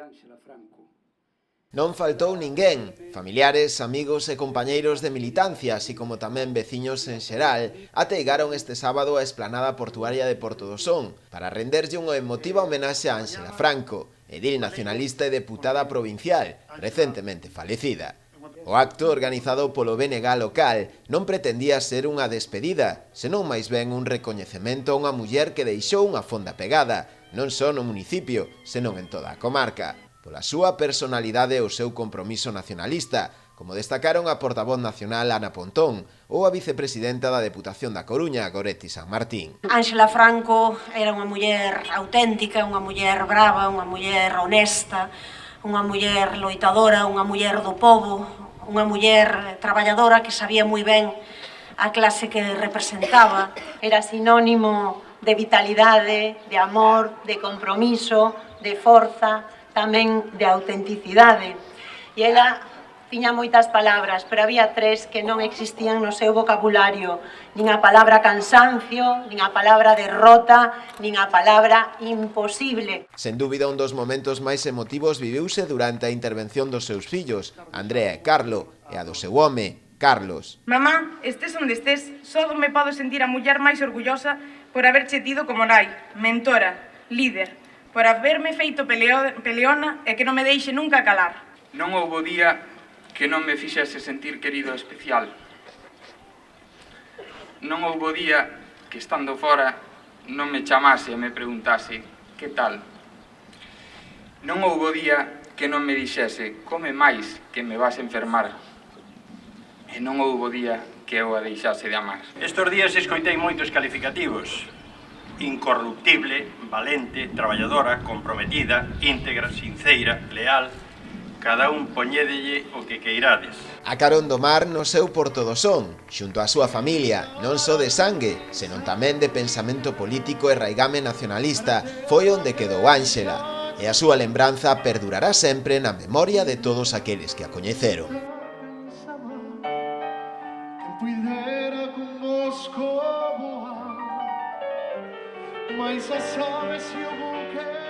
Ángela Franco. Non faltou ninguén, familiares, amigos e compañeiros de militancia, así como tamén veciños en xeral, ateigaron este sábado a esplanada portuaria de Porto do Son para renderlle unha emotiva homenaxe a Ángela Franco, edil nacionalista e deputada provincial, recentemente falecida. O acto, organizado polo BNG local, non pretendía ser unha despedida, senón máis ben un recoñecemento a unha muller que deixou unha fonda pegada, non só no municipio, senón en toda a comarca, pola súa personalidade e o seu compromiso nacionalista, como destacaron a portavoz nacional Ana Pontón ou a vicepresidenta da Deputación da Coruña, Goretti San Martín. Ángela Franco era unha muller auténtica, unha muller brava, unha muller honesta, unha muller loitadora, unha muller do pobo, unha muller traballadora que sabía moi ben a clase que representaba. Era sinónimo de vitalidade, de amor, de compromiso, de forza, tamén de autenticidade. E ela tiña moitas palabras, pero había tres que non existían no seu vocabulario. Nin a palabra cansancio, nin a palabra derrota, nin a palabra imposible. Sen dúbida, un dos momentos máis emotivos viviuse durante a intervención dos seus fillos, Andrea e Carlo, e a do seu home, Carlos. Mamá, estés onde estés, só me podo sentir a muller máis orgullosa por haberche tido como nai, mentora, líder, por haberme feito peleona e que non me deixe nunca calar. Non houbo día que non me fixese sentir querido e especial. Non houbo día que, estando fora, non me chamase e me preguntase que tal. Non houbo día que non me dixese come máis que me vas enfermar. E non houbo día que eu a deixase de amar. Estos días escoitei moitos calificativos. Incorruptible, valente, traballadora, comprometida, íntegra, sinceira, leal. Cada un poñédelle o que queirades. A carón do mar no seu Porto do Son, xunto á súa familia, non só de sangue, senón tamén de pensamento político e raigame nacionalista, foi onde quedou Ángela, e a súa lembranza perdurará sempre na memoria de todos aqueles que a coñeceron. Mas a sabes se eu vou querer